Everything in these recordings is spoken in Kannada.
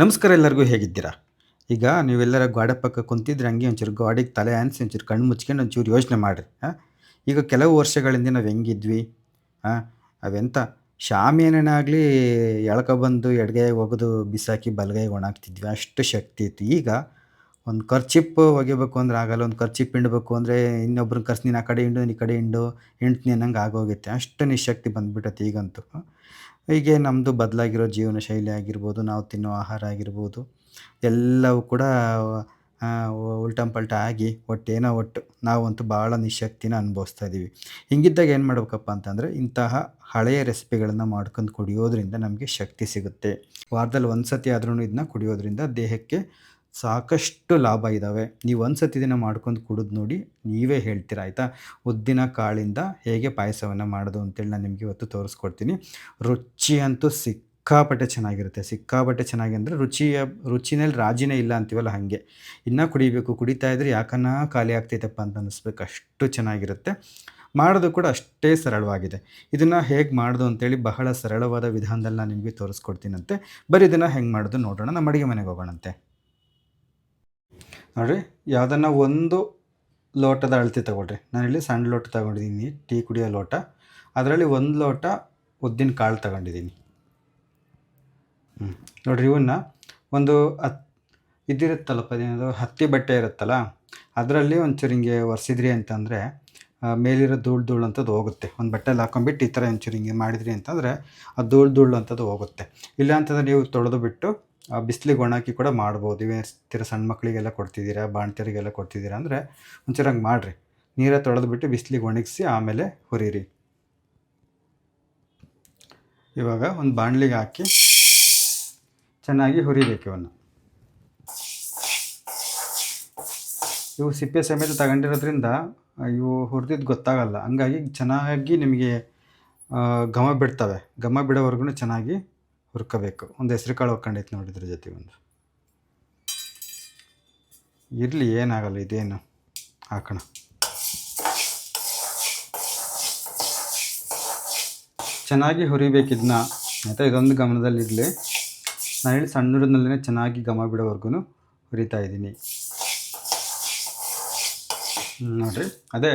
ನಮಸ್ಕಾರ ಎಲ್ಲರಿಗೂ ಹೇಗಿದ್ದೀರಾ? ಈಗ ನೀವೆಲ್ಲರ ಗೋಡೆ ಪಕ್ಕ ಕುಂತಿದ್ರೆ ಹಂಗೆ ಒಂಚೂರು ಗೋಡೆಗೆ ತಲೆ ಆನ್ಸಿ ಒಂಚೂರು ಕಣ್ಣು ಮುಚ್ಕೊಂಡು ಒಂಚೂರು ಯೋಚನೆ ಮಾಡಿರಿ. ಈಗ ಕೆಲವು ವರ್ಷಗಳಿಂದ ನಾವು ಹೆಂಗಿದ್ವಿ? ಹಾಂ, ಅವೆಂತ ಶಾಮಿಯಾನನೇ ಆಗಲಿ ಎಳ್ಕೊಬಂದು ಎಡಗೈಗೆ ಒಗೆದು ಬಿಸಾಕಿ ಬಲಗೈಗೆ ಒಣಾಕ್ತಿದ್ವಿ. ಅಷ್ಟು ಶಕ್ತಿ ಇತ್ತು. ಈಗ ಒಂದು ಕರ್ಚಿಪ್ ಒಗಿಬೇಕು ಅಂದ್ರೆ ಆಗಲ್ಲ. ಒಂದು ಕರ್ಚಿಪ್ ಹಿಂಡಬೇಕು ಅಂದರೆ ಇನ್ನೊಬ್ರನ್ನ ಕರ್ಸಿ ನೀನು ಆ ಕಡೆ ಹಿಂಡು, ನೀನು ಈ ಕಡೆ ಹಿಂಡು, ಹಿಂಡ್ತೀನಿ ಅನ್ನಂಗೆ ಆಗೋಗೈತೆ. ಅಷ್ಟು ನಿಶ್ಶಕ್ತಿ ಬಂದ್ಬಿಟ್ಟೈತೆ ಈಗಂತೂ. ಹೀಗೆ ನಮ್ಮದು ಬದಲಾಗಿರೋ ಜೀವನ ಶೈಲಿ ಆಗಿರ್ಬೋದು, ನಾವು ತಿನ್ನೋ ಆಹಾರ ಆಗಿರ್ಬೋದು, ಎಲ್ಲವೂ ಕೂಡ ಉಲ್ಟಂಪಲ್ಟ ಆಗಿ ಒಟ್ಟು ನಾವಂತೂ ಭಾಳ ನಿಶ್ಶಕ್ತಿನ ಅನುಭವಿಸ್ತಾ ಇದ್ದೀವಿ. ಹಿಂಗಿದ್ದಾಗ ಏನು ಮಾಡ್ಬೇಕಪ್ಪ ಅಂತಂದರೆ, ಇಂತಹ ಹಳೆಯ ರೆಸಿಪಿಗಳನ್ನು ಮಾಡ್ಕೊಂಡು ಕುಡಿಯೋದ್ರಿಂದ ನಮಗೆ ಶಕ್ತಿ ಸಿಗುತ್ತೆ. ವಾರದಲ್ಲಿ ಒಂದು ಸತಿ ಆದ್ರೂ ಇದನ್ನ ಕುಡಿಯೋದ್ರಿಂದ ದೇಹಕ್ಕೆ ಸಾಕಷ್ಟು ಲಾಭ ಇದ್ದಾವೆ. ನೀವು ಒಂದು ಸತಿ ಇದನ್ನು ಮಾಡ್ಕೊಂಡು ಕುಡಿದು ನೋಡಿ, ನೀವೇ ಹೇಳ್ತೀರ ಆಯಿತಾ. ಉದ್ದಿನ ಕಾಳಿಂದ ಹೇಗೆ ಪಾಯಸವನ್ನು ಮಾಡೋದು ಅಂತೇಳಿ ನಾನು ನಿಮಗೆ ಇವತ್ತು ತೋರಿಸ್ಕೊಡ್ತೀನಿ. ರುಚಿ ಅಂತೂ ಸಿಕ್ಕಾಪಟ್ಟೆ ಚೆನ್ನಾಗಿರುತ್ತೆ. ಸಿಕ್ಕಾಪಟ್ಟೆ ಚೆನ್ನಾಗಿ ಅಂದರೆ ರುಚಿನಲ್ಲಿ ರಾಜಿನೇ ಇಲ್ಲ ಅಂತೀವಲ್ಲ ಹಾಗೆ. ಇನ್ನೂ ಕುಡಿಬೇಕು, ಕುಡಿತಾ ಇದ್ರೆ ಯಾಕನ್ನ ಖಾಲಿ ಆಗ್ತೈತಪ್ಪ ಅಂತ ಅನ್ನಿಸ್ಬೇಕು, ಅಷ್ಟು ಚೆನ್ನಾಗಿರುತ್ತೆ. ಮಾಡೋದು ಕೂಡ ಅಷ್ಟೇ ಸರಳವಾಗಿದೆ. ಇದನ್ನು ಹೇಗೆ ಮಾಡೋದು ಅಂತೇಳಿ ಬಹಳ ಸರಳವಾದ ವಿಧಾನದಲ್ಲಿ ನಾನು ನಿಮಗೆ ತೋರಿಸ್ಕೊಡ್ತೀನಂತೆ. ಬರೀ ಇದನ್ನು ಹೆಂಗೆ ಮಾಡೋದು ನೋಡೋಣ. ನಮ್ಮ ಅಡುಗೆ ಮನೆಗೆ ಹೋಗೋಣಂತೆ. ನೋಡಿರಿ, ಯಾವುದನ್ನು ಒಂದು ಲೋಟದ ಅಳತೆ ತೊಗೊಳ್ರಿ. ನಾನಿಲ್ಲಿ ಸಣ್ಣ ಲೋಟ ತೊಗೊಂಡಿದ್ದೀನಿ, ಟೀ ಕುಡಿಯೋ ಲೋಟ. ಅದರಲ್ಲಿ 1 ಲೋಟ ಉದ್ದಿನ ಕಾಳು ತೊಗೊಂಡಿದ್ದೀನಿ. ನೋಡಿರಿ, ಇವನ್ನ ಒಂದು ಇದಿರುತ್ತಲ್ಲಪ್ಪ, ಅದೇನದು ಹತ್ತಿ ಬಟ್ಟೆ ಇರುತ್ತಲ್ಲ, ಅದರಲ್ಲಿ ಒಂಚೂರು ಹಿಂಗೆ ಒರೆಸಿದ್ರಿ ಅಂತಂದರೆ ಮೇಲಿರೋ ಧೂಳು ಅಂಥದ್ದು ಹೋಗುತ್ತೆ. ಒಂದು ಬಟ್ಟೆಲಿ ಹಾಕೊಂಡ್ಬಿಟ್ಟು ಈ ಥರ ಒಂಚೂರು ಹಿಂಗೆ ಮಾಡಿದ್ರಿ ಅಂತಂದರೆ ಆ ಧೂಳು ಅಂಥದ್ದು ಹೋಗುತ್ತೆ. ಇಲ್ಲ ಅಂತಂದರೆ ನೀವು ತೊಳೆದು ಬಿಟ್ಟು ಬಿಸಿಲಿಗೆ ಒಣಾಕಿ ಕೂಡ ಮಾಡ್ಬೋದು. ಇವೇ ಸಣ್ಣ ಮಕ್ಕಳಿಗೆಲ್ಲ ಕೊಡ್ತಿದ್ದೀರಾ, ಬಾಣ್ತಿಯರಿಗೆಲ್ಲ ಕೊಡ್ತಿದ್ದೀರಾ ಅಂದರೆ ಒಂಚೂರು ಹಂಗೆ ಮಾಡಿರಿ. ನೀರ ತೊಳೆದ್ಬಿಟ್ಟು ಬಿಸಿಲಿಗೆ ಒಣಗಿಸಿ ಆಮೇಲೆ ಹುರಿರಿ. ಇವಾಗ ಒಂದು ಬಾಣಲಿಗೆ ಹಾಕಿ ಚೆನ್ನಾಗಿ ಹುರಿಬೇಕು ಇವನ್ನು. ಇವು ಸಿಪ್ಪೆ ಸಮೇತ ತಗೊಂಡಿರೋದ್ರಿಂದ ಇವು ಹುರಿದಿದ್ದು ಗೊತ್ತಾಗಲ್ಲ. ಹಂಗಾಗಿ ಚೆನ್ನಾಗಿ ನಿಮಗೆ ಘಮ ಬಿಡ್ತವೆ. ಘಮ ಬಿಡೋವರೆಗೂ ಚೆನ್ನಾಗಿ ಹುರ್ಕೋಬೇಕು. ಒಂದು ಹೆಸ್ರು ಕಾಳು ಹಾಕ್ಕೊಂಡೈತೆ ನೋಡಿ ಇದ್ರ ಜೊತೆ ಒಂದು. ಇರಲಿ, ಏನಾಗಲ್ಲ, ಇದೇನು ಹಾಕೋಣ. ಚೆನ್ನಾಗಿ ಹುರಿಬೇಕು ಇದನ್ನ ಆಯಿತಾ. ಇದೊಂದು ಗಮನದಲ್ಲಿರಲಿ. ನಾನು ಹೇಳಿ ಸಣ್ಣೂರಿನಲ್ಲೇ ಚೆನ್ನಾಗಿ ಘಮ ಬಿಡೋವರೆಗೂ ಹುರಿತಾ ಇದ್ದೀನಿ. ನೋಡಿರಿ, ಅದೇ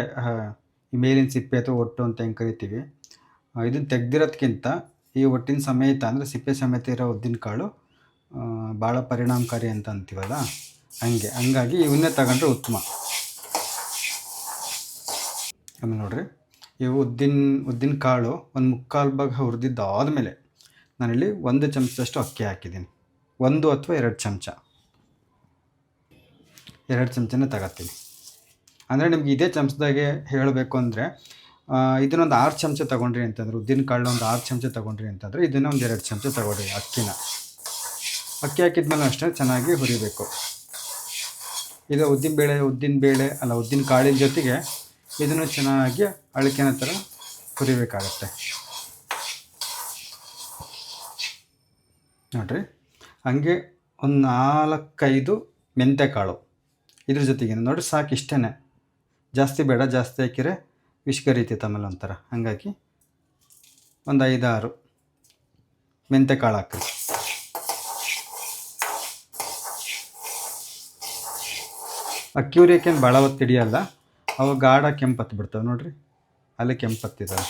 ಈ ಮೇಲಿನ ಸಿಪ್ಪೆ ಅಥವಾ ಒಟ್ಟು ಅಂತ ಹೆಂಗೆ ಕರಿತೀವಿ, ಇದನ್ನು ತೆಗ್ದಿರೋದಕ್ಕಿಂತ ಈ ಒಟ್ಟಿನ ಸಮೇತ ಅಂದರೆ ಸಿಪ್ಪೆ ಸಮೇತ ಇರೋ ಉದ್ದಿನ ಕಾಳು ಭಾಳ ಪರಿಣಾಮಕಾರಿ ಅಂತ ಅಂತೀವಲ್ಲ, ಹಂಗಾಗಿ ಇವನ್ನೇ ತಗೊಂಡ್ರೆ ಉತ್ತಮ. ಆಮೇಲೆ ನೋಡಿರಿ, ಇವು ಉದ್ದಿನ ಕಾಳು ಒಂದು 3/4 ಭಾಗ ಹುರಿದಿದ್ದಾದಮೇಲೆ ನಾನಿಲ್ಲಿ 1 ಚಮಚದಷ್ಟು ಅಕ್ಕಿ ಹಾಕಿದ್ದೀನಿ. 1 ಅಥವಾ 2 ಚಮಚ, 2 ಚಮಚನೇ ತಗೋತೀನಿ. ಅಂದರೆ ನಿಮ್ಗೆ ಇದೇ ಚಮಚದಾಗೆ ಹೇಳಬೇಕು ಅಂದರೆ ಇದನ್ನೊಂದು 6 ಚಮಚ ತೊಗೊಂಡ್ರಿ ಅಂತಂದರೆ, ಉದ್ದಿನ ಕಾಳನ್ನ ಒಂದು 6 ಚಮಚ ತೊಗೊಂಡ್ರಿ ಅಂತಂದರೆ ಇದನ್ನು ಒಂದು 2 ಚಮಚ ತೊಗೊಳ್ರಿ ಅಕ್ಕಿ ಹಾಕಿದ್ಮೇಲೆ ಅಷ್ಟೇ ಚೆನ್ನಾಗಿ ಹುರಿಬೇಕು. ಈಗ ಉದ್ದಿನ ಕಾಳಿನ ಜೊತೆಗೆ ಇದನ್ನು ಚೆನ್ನಾಗಿ ಅಳಿಕೆನ ಥರ ಹುರಿಬೇಕಾಗತ್ತೆ. ನೋಡಿರಿ, ಹಾಗೆ ಒಂದು 4-5 ಮೆಂತ್ಯಕಾಳು ಇದ್ರ ಜೊತೆಗೆ ನೋಡಿರಿ, ಸಾಕು, ಇಷ್ಟೇ. ಜಾಸ್ತಿ ಬೇಡ, ಜಾಸ್ತಿ ಹಾಕಿದರೆ ವಿಷ್ಕರೀತೈತೆ ಆಮೇಲೆ ಒಂಥರ. ಹಾಗಾಗಿ ಒಂದು 5-6 ಮೆಂತ್ಯಕಾಳು ಹಾಕ್ರಿ. ಅಕ್ಕಿ ಹುರಿಯೋಕ್ಕೇನು ಭಾಳ ಹೊತ್ತು ಹಿಡಿಯಲ್ಲ, ಅವು ಗಾಢ ಕೆಂಪತ್ತು ಬಿಡ್ತವೆ. ನೋಡಿರಿ, ಅಲ್ಲಿ ಕೆಂಪತ್ತಿದ್ದಾವೆ.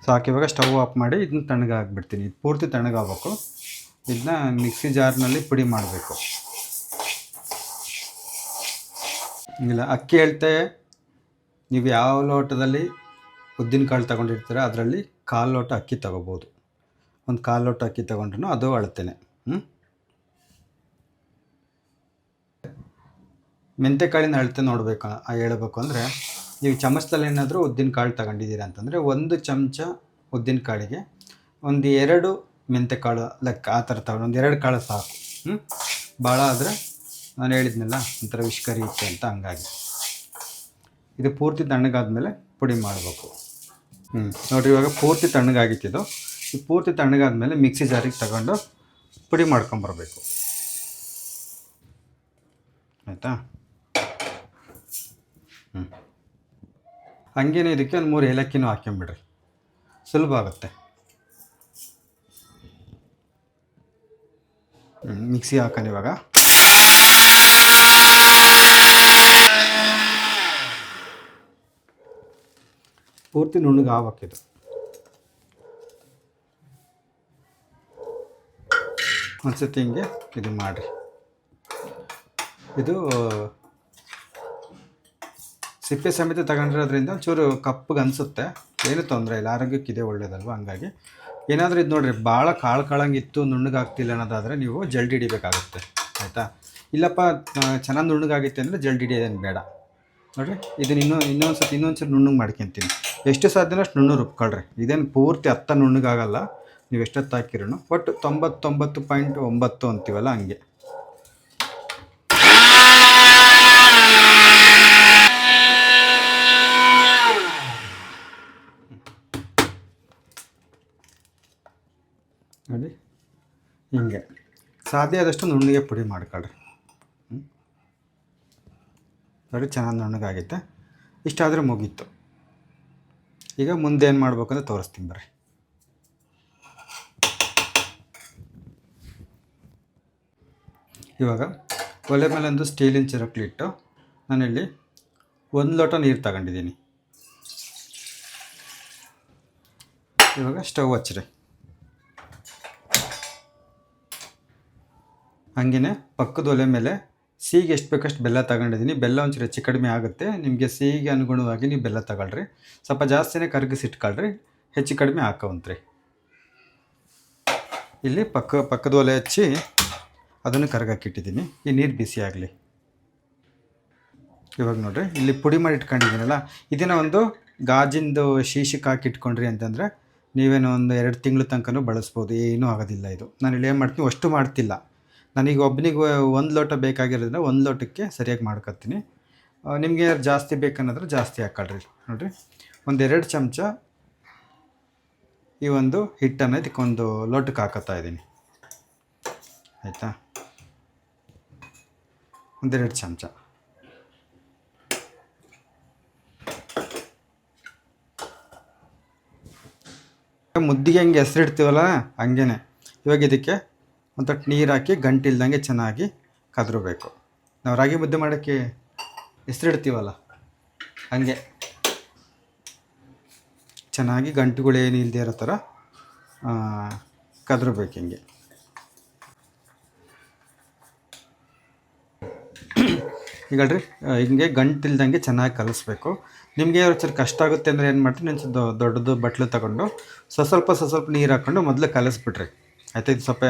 ಸಾಕು. ಇವಾಗ ಸ್ಟವ್ ಆಫ್ ಮಾಡಿ ಇದನ್ನ ತಣ್ಣಗೆ ಹಾಕ್ಬಿಡ್ತೀನಿ. ಇದು ಪೂರ್ತಿ ತಣ್ಣಗಾಗಬೇಕು. ಇದನ್ನ ಮಿಕ್ಸಿ ಜಾರ್ನಲ್ಲಿ ಪುಡಿ ಮಾಡಬೇಕು. ಇಲ್ಲ, ಅಕ್ಕಿ ಹೇಳ್ತೆ, ನೀವು ಯಾವ ಲೋಟದಲ್ಲಿ ಉದ್ದಿನ ಕಾಳು ತೊಗೊಂಡಿರ್ತೀರ ಅದರಲ್ಲಿ 1/4 ಲೋಟ ಅಕ್ಕಿ ತೊಗೋಬೋದು. ಒಂದು 1/4 ಲೋಟ ಅಕ್ಕಿ ತೊಗೊಂಡ್ರೂ ಅದು ಅಳತೇನೆ. ಮೆಂತ್ಯಕಾಳಿನ ಅಳತೆ ನೋಡಬೇಕು ಹೇಳಬೇಕು ಅಂದರೆ, ನೀವು ಚಮಚದಲ್ಲಿ ಏನಾದರೂ ಉದ್ದಿನ ಕಾಳು ತಗೊಂಡಿದ್ದೀರಾ ಅಂತಂದರೆ 1 ಚಮಚ ಉದ್ದಿನ ಕಾಳಿಗೆ ಒಂದು 2 ಮೆಂತ್ಯಕಾಳು ಲೆಕ್ಕ, ಆ ಥರ ತಗೊಂಡು ಒಂದು 2 ಕಾಳು ಸಾಕು. ಭಾಳ ಆದರೆ ನಾನು ಹೇಳಿದ್ನಲ್ಲ ಒಂಥರ ವಿಷ್ಕರಿಯುತ್ತೆ ಅಂತ, ಹಂಗಾಗಿ ಇದು ಪೂರ್ತಿ ತಣ್ಣಗಾದ್ಮೇಲೆ ಪುಡಿ ಮಾಡಬೇಕು. ನೋಡಿರಿ, ಇವಾಗ ಪೂರ್ತಿ ತಣ್ಣಗಾಗಿತ್ತಿದ್ದು. ಈ ಪೂರ್ತಿ ತಣ್ಣಗಾದ್ಮೇಲೆ ಮಿಕ್ಸಿ ಜಾರಿಗೆ ತಗೊಂಡು ಪುಡಿ ಮಾಡ್ಕೊಂಬರ್ಬೇಕು, ಆಯಿತಾ. ಹಂಗೇನೆ ಇದಕ್ಕೆ ಒಂದು 3 ಏಲಕ್ಕಿನೂ ಹಾಕ್ಕೊಂಬಿಡ್ರಿ, ಸುಲಭ ಆಗುತ್ತೆ. ಮಿಕ್ಸಿ ಹಾಕೋಣ ಇವಾಗ. ಪೂರ್ತಿ ನುಣ್ಣಗೆ ಆಗ್ಬೇಕಿದು. ಒಂದ್ಸತಿ ಹಿಂಗೆ ಇದು ಮಾಡಿರಿ. ಇದು ಸಿಪ್ಪೆ ಸಮೇತ ತಗೊಂಡಿರೋದ್ರಿಂದ ಒಂಚೂರು ಕಪ್ಪಗೆ ಅನಿಸುತ್ತೆ, ಏನೂ ತೊಂದರೆ ಇಲ್ಲ, ಆರೋಗ್ಯಕ್ಕೆ ಇದೇ ಒಳ್ಳೇದಲ್ವ. ಹಂಗಾಗಿ ಏನಾದರೂ ಇದು ನೋಡಿರಿ ಭಾಳ ಕಾಳಂಗಿತ್ತು ನುಣ್ಣಗಾಗ್ತಿಲ್ಲ ಅನ್ನೋದಾದರೆ ನೀವು ಜಲ್ದಿ ಹಿಡಿಬೇಕಾಗುತ್ತೆ, ಆಯಿತಾ. ಇಲ್ಲಪ್ಪ ಚೆನ್ನಾಗಿ ನುಣ್ಣಗಾಗಿತ್ತು ಅಂದರೆ ಜಲ್ದಿ ಹಿಡಿಯೋದೇನು ಬೇಡ. ನೋಡಿರಿ ಇದನ್ನು ಇನ್ನೊಂದ್ಸತಿ ನುಣ್ಣಗೆ ಮಾಡ್ಕೊತೀನಿ. ಎಷ್ಟು ಸಾಧ್ಯನೋ ಅಷ್ಟು ನುಣ್ಣಗೆ ರುಬ್ಕೊಳ್ರಿ. ಇದೇನು ಪೂರ್ತಿ ನುಣ್ಣಗಾಗಲ್ಲ, ನೀವು ಎಷ್ಟೊತ್ತು ಹಾಕಿರೂ. ಒಟ್ಟು 99.9 ಅಂತೀವಲ್ಲ ಹಂಗೆ. ನೋಡಿ ಹಿಂಗೆ ಸಾಧ್ಯ ಆದಷ್ಟು ನುಣ್ಣಗೆ ಪುಡಿ ಮಾಡ್ಕೊಳ್ರಿ. ನೋಡಿ ಚೆನ್ನಾಗಿ ನುಣ್ಣಗಾಗೈತೆ. ಇಷ್ಟಾದರೆ ಮುಗೀತು. ಈಗ ಮುಂದೆ ಏನು ಮಾಡ್ಬೇಕು ಅಂತ ತೋರಿಸ್ತೀನಿ ಬರ್ರಿ. ಇವಾಗ ಒಲೆ ಮೇಲೆ ಒಂದು ಸ್ಟೀಲಿನ ಚಿರಕ್ಲಿಟ್ಟು ನಾನಿಲ್ಲಿ 1 ಲೋಟ ನೀರು ತಗೊಂಡಿದ್ದೀನಿ. ಇವಾಗ ಸ್ಟವ್ ಹಚ್ಚಿರಿ. ಹಾಗೆಯೇ ಪಕ್ಕದ ಒಲೆ ಮೇಲೆ ಸಿಹಿಗೆ ಎಷ್ಟು ಬೇಕಷ್ಟು ಬೆಲ್ಲ ತಗೊಂಡಿದ್ದೀನಿ. ಬೆಲ್ಲ ಒಂಚೂರು ಹೆಚ್ಚು ಕಡಿಮೆ ಆಗುತ್ತೆ, ನಿಮಗೆ ಸಿಹಿಗೆ ಅನುಗುಣವಾಗಿ ನೀವು ಬೆಲ್ಲ ತಗೊಳ್ರಿ. ಸ್ವಲ್ಪ ಜಾಸ್ತಿನೇ ಕರಗಿಸಿಟ್ಕೊಳ್ರಿ, ಹೆಚ್ಚು ಕಡಿಮೆ ಹಾಕೋವಂತ್ರಿ. ಇಲ್ಲಿ ಪಕ್ಕದ ಒಲೆ ಹಚ್ಚಿ ಅದನ್ನು ಕರಗಾಕಿಟ್ಟಿದ್ದೀನಿ. ಈ ನೀರು ಬಿಸಿ ಆಗಲಿ. ಇವಾಗ ನೋಡಿರಿ, ಇಲ್ಲಿ ಪುಡಿ ಮಾಡಿ ಇಟ್ಕೊಂಡಿದ್ದೀನಲ್ಲ, ಇದನ್ನು ಒಂದು ಗಾಜಿಂದು ಶೀಶಕ್ಕೆ ಹಾಕಿ ಇಟ್ಕೊಂಡ್ರಿ ಅಂತಂದರೆ ನೀವೇನೋ ಒಂದು 2 ತಿಂಗಳು ತನಕನೂ ಬಳಸ್ಬೋದು, ಏನೂ ಆಗೋದಿಲ್ಲ. ಇದು ನಾನು ಇಲ್ಲಿ ಏನು ಮಾಡ್ತೀನಿ, ಅಷ್ಟು ಮಾಡ್ತಿಲ್ಲ. ನನಗೆ ಒಬ್ಬನಿಗೆ 1 ಲೋಟ ಬೇಕಾಗಿರೋದ್ರಿಂದ 1 ಲೋಟಕ್ಕೆ ಸರಿಯಾಗಿ ಮಾಡ್ಕೊತೀನಿ. ನಿಮಗೆ ಜಾಸ್ತಿ ಬೇಕನ್ನೋದ್ರೆ ಜಾಸ್ತಿ ಹಾಕೊಳ್ರಿ. ನೋಡಿರಿ, ಒಂದು 2 ಚಮಚ ಈ ಒಂದು ಹಿಟ್ಟನ್ನು ಇದಕ್ಕೊಂದು ಲೋಟಕ್ಕೆ ಹಾಕೋತಾ ಇದ್ದೀನಿ, ಆಯಿತಾ. 1 2 ಚಮಚ. ಮುದ್ದಿಗೆ ಹೆಂಗೆ ಹೆಸರಿಡ್ತೀವಲ್ಲ ಹಂಗೇ ಇವಾಗ ಇದಕ್ಕೆ ಒಂದು ತೊಟ್ಟು ನೀರು ಹಾಕಿ ಗಂಟಿಲ್ದಂಗೆ ಚೆನ್ನಾಗಿ ಕದ್ರಬೇಕು. ನಾವು ರಾಗಿ ಮುದ್ದೆ ಮಾಡೋಕ್ಕೆ ಹೆಸರಿಡ್ತೀವಲ್ಲ ಹಂಗೆ ಚೆನ್ನಾಗಿ ಗಂಟುಗಳೇನು ಇಲ್ಲದೆ ಇರೋ ಥರ ಕದ್ರಬೇಕು. ಹಿಂಗೆ ಈಗಲ್ರಿ ಹಿಂಗೆ ಗಂಟಿಲ್ದಂಗೆ ಚೆನ್ನಾಗಿ ಕಲಿಸ್ಬೇಕು. ನಿಮಗೆ ಒಂಚೂರು ಕಷ್ಟ ಆಗುತ್ತೆ ಅಂದರೆ ಏನು ಮಾಡ್ತೀನಿ, ಒಂದು ದೊಡ್ಡದು ಬಟ್ಲು ತಗೊಂಡು ಸ್ವಲ್ಪ ನೀರು ಹಾಕ್ಕೊಂಡು ಮೊದಲು ಕಲಿಸ್ಬಿಟ್ರಿ, ಆಯ್ತಾ. ಇದು ಸ್ವಲ್ಪ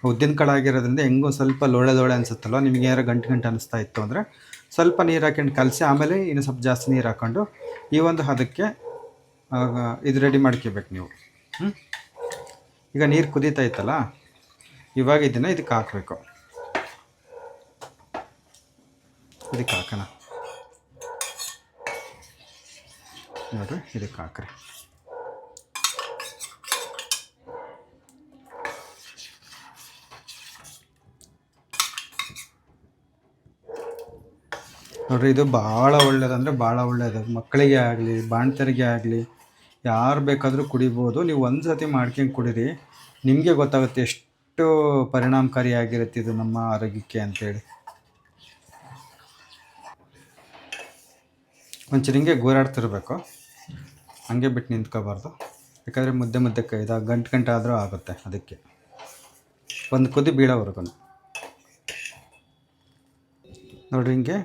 ಉದ್ದಿನ ಕಾಳು ಆಗಿರೋದ್ರಿಂದ ಹೆಂಗೋ ಸ್ವಲ್ಪ ಲೋಳೆ ಅನಿಸುತ್ತಲ್ಲ, ನಿಮಗೆ ಏನಾರು ಗಂಟು ಅನ್ನಿಸ್ತಾ ಇತ್ತು ಅಂದರೆ ಸ್ವಲ್ಪ ನೀರು ಹಾಕೊಂಡು ಕಲಸಿ ಆಮೇಲೆ ಇನ್ನು ಸ್ವಲ್ಪ ಜಾಸ್ತಿ ನೀರು ಹಾಕ್ಕೊಂಡು ಈ ಒಂದು ಹದಕ್ಕೆ ಇದು ರೆಡಿ ಮಾಡ್ಕೋಬೇಕು ನೀವು. ಈಗ ನೀರು ಕುದೀತಾ ಇತ್ತಲ್ಲ, ಇವಾಗ ಇದನ್ನು ಇದಕ್ಕೆ ಹಾಕಬೇಕು. ಇದಕ್ಕೆ ಹಾಕೋಣ ನೋಡಿರಿ, ಇದಕ್ಕೆ ಹಾಕ್ರಿ. ನೋಡಿರಿ, ಇದು ಭಾಳ ಒಳ್ಳೆಯದಂದರೆ ಭಾಳ ಒಳ್ಳೆಯದು. ಮಕ್ಕಳಿಗೆ ಆಗಲಿ ಬಾಣ್ತರಿಗೆ ಆಗಲಿ ಯಾರು ಬೇಕಾದರೂ ಕುಡಿಬೋದು. ನೀವು ಒಂದು ಸತಿ ಮಾಡ್ಕೊಂಡು ಕುಡೀರಿ, ನಿಮಗೆ ಗೊತ್ತಾಗುತ್ತೆ ಎಷ್ಟು ಪರಿಣಾಮಕಾರಿಯಾಗಿರುತ್ತೆ ಇದು ನಮ್ಮ ಆರೋಗ್ಯಕ್ಕೆ ಅಂತೇಳಿ. ಒಂಚೂರು ಹಿಂಗೆ ಗೋರಾಡ್ತಿರ್ಬೇಕು, ಹಂಗೆ ಬಿಟ್ಟು ನಿಂತ್ಕೋಬಾರ್ದು. ಯಾಕಂದರೆ ಮುದ್ದೆ ಇದು ಗಂಟು ಆದರೂ ಆಗುತ್ತೆ. ಅದಕ್ಕೆ ಒಂದು ಕುದಿ ಬೀಳೋವರೆಗೂ ನೋಡಿರಿ, ಹಿಂಗೆ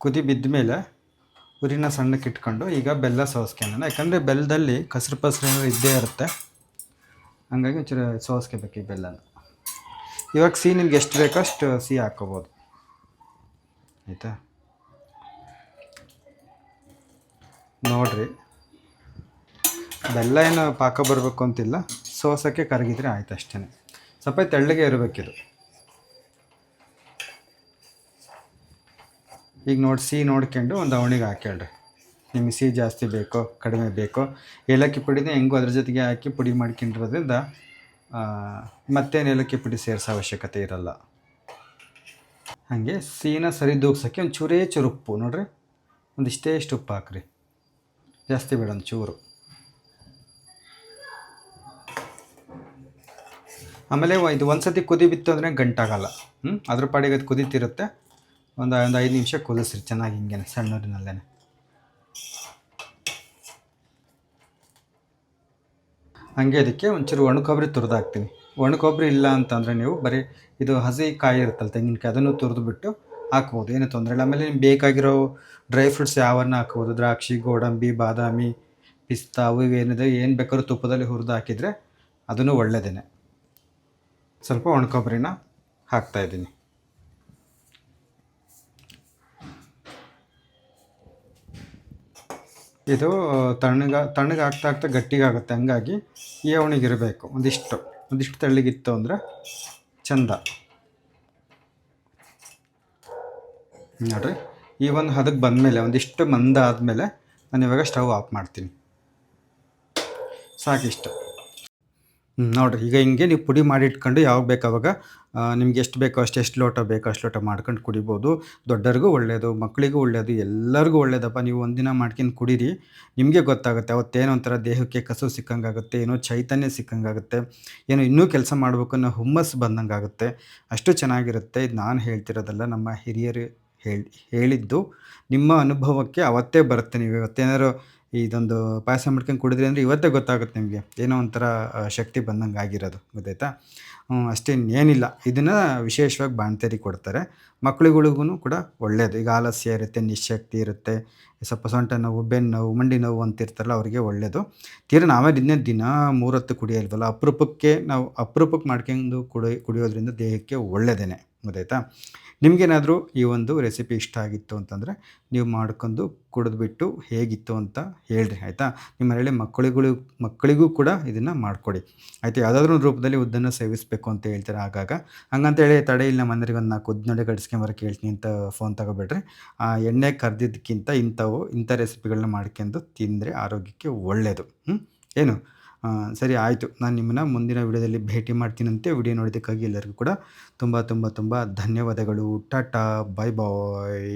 ಕುದಿ ಬಿದ್ದ ಮೇಲೆ ಉರಿನ ಸಣ್ಣಕ್ಕೆ ಇಟ್ಕೊಂಡು ಈಗ ಬೆಲ್ಲ ಸೋಸ್ಕೊಳ್ಳೋಣ. ಯಾಕಂದರೆ ಬೆಲ್ಲದಲ್ಲಿ ಕಸರು ಏನಾದ್ರು ಇದ್ದೇ ಇರುತ್ತೆ, ಹಂಗಾಗಿ ಒಂಚೂರು ಸೋಸ್ಕೋಬೇಕು ಈ ಬೆಲ್ಲನ. ಇವಾಗ ಸಿಹಿ ನಿಮ್ಗೆ ಎಷ್ಟು ಬೇಕೋ ಅಷ್ಟು ಸಿಹಿ ಹಾಕ್ಕೋಬೋದು, ಆಯಿತಾ. ನೋಡಿರಿ, ಬೆಲ್ಲ ಏನು ಪಾಕ ಬರಬೇಕು ಅಂತಿಲ್ಲ, ಸೋಸೋಕ್ಕೆ ಕರಗಿದ್ರೆ ಆಯ್ತು ಅಷ್ಟೇ. ಸ್ವಲ್ಪ ತೆಳ್ಳಗೆ ಇರಬೇಕಿದು. ಈಗ ನೋಡಿ, ಸಿಹಿ ನೋಡ್ಕೊಂಡು ಒಂದು ಅವಣಿಗೆ ಹಾಕ್ಯಾಳ್ರಿ. ನಿಮಗೆ ಸಿಹಿ ಜಾಸ್ತಿ ಬೇಕೋ ಕಡಿಮೆ ಬೇಕೋ, ಏಲಕ್ಕಿ ಪುಡಿನ ಹೆಂಗೋ ಅದ್ರ ಜೊತೆಗೆ ಹಾಕಿ ಪುಡಿ ಮಾಡ್ಕೊಂಡಿರೋದ್ರಿಂದ ಮತ್ತೇನು ಏಲಕ್ಕಿ ಪುಡಿ ಸೇರಿಸೋ ಅವಶ್ಯಕತೆ ಇರಲ್ಲ. ಹಾಗೆ ಸಿಹಿನ ಸರಿ ದೂಗ್ಸೋಕ್ಕೆ ಒಂದು ಚೂರೇ ಚೂರು ಉಪ್ಪು ನೋಡಿರಿ, ಒಂದಿಷ್ಟೇ ಉಪ್ಪು ಹಾಕ್ರಿ, ಜಾಸ್ತಿ ಬೇಡ, ಒಂದು ಚೂರು. ಆಮೇಲೆ ಇದು ಒಂದು ಸತಿ ಕುದಿ ಬಿತ್ತು ಅಂದರೆ ಗಂಟಾಗಲ್ಲ. ಅದ್ರ ಪಾಡಿಗೆ ಅದು ಕುದೀತಿರುತ್ತೆ. ಒಂದು 5 ನಿಮಿಷ ಕುದಿಸ್ರಿ ಚೆನ್ನಾಗಿ ಹಿಂಗೇನೆ ಸಣ್ಣೂರಿನಲ್ಲೇ. ಹಾಗೆ ಅದಕ್ಕೆ ಒಂಚೂರು ಒಣ ಕೊಬ್ಬರಿ ತುರಿದು ಹಾಕ್ತೀನಿ. ಒಣ ಕೊಬ್ಬರಿ ಇಲ್ಲ ಅಂತಂದರೆ ನೀವು ಬರೀ ಇದು ಹಸಿ ಕಾಯಿ ಇರುತ್ತಲ್ಲ ತೆಂಗಿನಕಾಯಿ, ಅದನ್ನು ತುರಿದ್ಬಿಟ್ಟು ಹಾಕ್ಬೋದು, ಏನೂ ತೊಂದರೆ ಇಲ್ಲ. ಆಮೇಲೆ ನಿಮ್ಗೆ ಬೇಕಾಗಿರೋ ಡ್ರೈ ಫ್ರೂಟ್ಸ್ ಯಾವನ್ನ ಹಾಕ್ಬೋದು, ದ್ರಾಕ್ಷಿ, ಗೋಡಂಬಿ, ಬಾದಾಮಿ, ಪಿಸ್ತಾ ಅವು ಏನಿದೆ ಏನು ಬೇಕಾದ್ರೂ ತುಪ್ಪದಲ್ಲಿ ಹುರಿದು ಹಾಕಿದರೆ ಅದೂ ಒಳ್ಳೆಯದೇ. ಸ್ವಲ್ಪ ಒಣ ಕೊಬ್ಬರಿನ ಹಾಕ್ತಾಯಿದ್ದೀನಿ. ಇದು ತಣ್ಣಗೆ ಆಗ್ತಾ ಗಟ್ಟಿಗಾಗುತ್ತೆ. ಹಂಗಾಗಿ ಈ ಅವಣಿಗಿರಬೇಕು ಒಂದಿಷ್ಟು ತೆಳ್ಳಗಿತ್ತು ಅಂದರೆ ಚಂದ. ನೋಡಿರಿ, ಈ ಒಂದು ಹದಕ್ಕೆ ಬಂದಮೇಲೆ ಒಂದಿಷ್ಟು ಮಂದ ಆದಮೇಲೆ ನಾನು ಇವಾಗ ಸ್ಟವ್ ಆಫ್ ಮಾಡ್ತೀನಿ. ಸಾಕಿಷ್ಟು. ನೋಡಿರಿ, ಈಗ ಹಿಂಗೆ ನೀವು ಪುಡಿ ಮಾಡಿ ಇಟ್ಕೊಂಡು ಯಾವಾಗ ಬೇಕು ಅವಾಗ ನಿಮ್ಗೆ ಎಷ್ಟು ಬೇಕೋ ಎಷ್ಟು ಲೋಟ ಬೇಕೋ ಅಷ್ಟು ಲೋಟ ಮಾಡ್ಕೊಂಡು ಕುಡಿಬೋದು. ದೊಡ್ಡವ್ರಿಗೂ ಒಳ್ಳೆಯದು, ಮಕ್ಕಳಿಗೂ ಒಳ್ಳೆಯದು, ಎಲ್ಲರಿಗೂ ಒಳ್ಳೆಯದಪ್ಪ. ನೀವು ಒಂದಿನ ಮಾಡ್ಕೊಂಡು ಕುಡೀರಿ, ನಿಮಗೆ ಗೊತ್ತಾಗುತ್ತೆ. ಅವತ್ತೇನೋ ಒಂಥರ ದೇಹಕ್ಕೆ ಕಸು ಸಿಕ್ಕಂಗಾಗುತ್ತೆ, ಏನೋ ಚೈತನ್ಯ ಸಿಕ್ಕಂಗಾಗುತ್ತೆ, ಏನೋ ಇನ್ನೂ ಕೆಲಸ ಮಾಡಬೇಕು ಅನ್ನೋ ಹುಮ್ಮಸ್ಸು ಬಂದಂಗಾಗುತ್ತೆ. ಅಷ್ಟು ಚೆನ್ನಾಗಿರುತ್ತೆ. ಇದು ನಾನು ಹೇಳ್ತಿರೋದಲ್ಲ, ನಮ್ಮ ಹಿರಿಯರು ಹೇಳಿದ್ದು. ನಿಮ್ಮ ಅನುಭವಕ್ಕೆ ಅವತ್ತೇ ಬರುತ್ತೆ. ನೀವು ಇವತ್ತೇನಾದ್ರು ಇದೊಂದು ಪಾಯಸ ಮಾಡ್ಕೊಂಡು ಕುಡಿದ್ರಿ ಅಂದರೆ ಇವತ್ತೇ ಗೊತ್ತಾಗುತ್ತೆ ನಿಮಗೆ, ಏನೋ ಒಂಥರ ಶಕ್ತಿ ಬಂದಂಗೆ ಆಗಿರೋದು, ಗೊತ್ತಾಯ್ತಾ? ಅಷ್ಟೇನೇನಿಲ್ಲ. ಇದನ್ನು ವಿಶೇಷವಾಗಿ ಬಾಣಂತಿಯರಿಗೆ ಕೊಡ್ತಾರೆ. ಮಕ್ಳುಗಳಿಗೂ ಕೂಡ ಒಳ್ಳೆಯದು. ಈಗ ಆಲಸ್ಯ ಇರುತ್ತೆ, ನಿಶ್ಶಕ್ತಿ ಇರುತ್ತೆ, ಸ್ವಲ್ಪ ಸೊಂಟ ನೋವು, ಬೆನ್ನು ನೋವು, ಮಂಡಿ ನೋವು ಅಂತಿರ್ತಾರಲ್ಲ ಅವರಿಗೆ ಒಳ್ಳೆಯದು. ನಾವೇ ಇದನ್ನೇ ದಿನ 3 ಹೊತ್ತು ಕುಡಿಯಲ್ವಲ್ಲ, ಅಪರೂಪಕ್ಕೆ ಮಾಡ್ಕೊಂಡು ಕುಡಿಯೋದ್ರಿಂದ ದೇಹಕ್ಕೆ ಒಳ್ಳೆಯದೇ, ಗೊತ್ತಾಯ್ತಾ? ನಿಮಗೇನಾದರೂ ಈ ಒಂದು ರೆಸಿಪಿ ಇಷ್ಟ ಆಗಿತ್ತು ಅಂತಂದರೆ ನೀವು ಮಾಡ್ಕೊಂಡು ಕುಡಿದ್ಬಿಟ್ಟು ಹೇಗಿತ್ತು ಅಂತ ಹೇಳ್ರಿ, ಆಯಿತಾ? ನಿಮ್ಮ ಮನೇಲಿ ಮಕ್ಕಳಿಗೂ ಕೂಡ ಇದನ್ನು ಮಾಡಿಕೊಡಿ, ಆಯಿತಾ? ಯಾವುದಾದ್ರೂ ಒಂದು ರೂಪದಲ್ಲಿ ಉದ್ದನ್ನು ಸೇವಿಸಬೇಕು ಅಂತ ಹೇಳ್ತಾರೆ ಆಗಾಗ. ಹಂಗಂತೇಳಿ ತಡೆ ಇಲ್ಲ ನಮ್ಮ ಮನೆಗೆ ಒಂದು 4 ಉದ್ದನಡೆ ಕಟ್ಸ್ಕೊಂಬರಕ್ಕೆ ಹೇಳ್ತೀನಿ ಅಂತ ಫೋನ್ ತಗೋಬೇಡ್ರಿ. ಎಣ್ಣೆ ಕರ್ದಿದ್ದಕ್ಕಿಂತ ಇಂಥ ರೆಸಿಪಿಗಳನ್ನ ಮಾಡ್ಕೊಂಡು ತಿಂದರೆ ಆರೋಗ್ಯಕ್ಕೆ ಒಳ್ಳೆಯದು. ಏನು? ಸರಿ, ಆಯಿತು. ನಾನು ನಿಮ್ಮನ್ನು ಮುಂದಿನ ವಿಡಿಯೋದಲ್ಲಿ ಭೇಟಿ ಮಾಡ್ತೀನಂತೆ. ವಿಡಿಯೋ ನೋಡಿದ್ದಕ್ಕಾಗಿ ಎಲ್ಲರಿಗೂ ಕೂಡ ತುಂಬ ತುಂಬ ತುಂಬ ಧನ್ಯವಾದಗಳು. ಟಾಟಾ, ಬಾಯ್ ಬಾಯ್.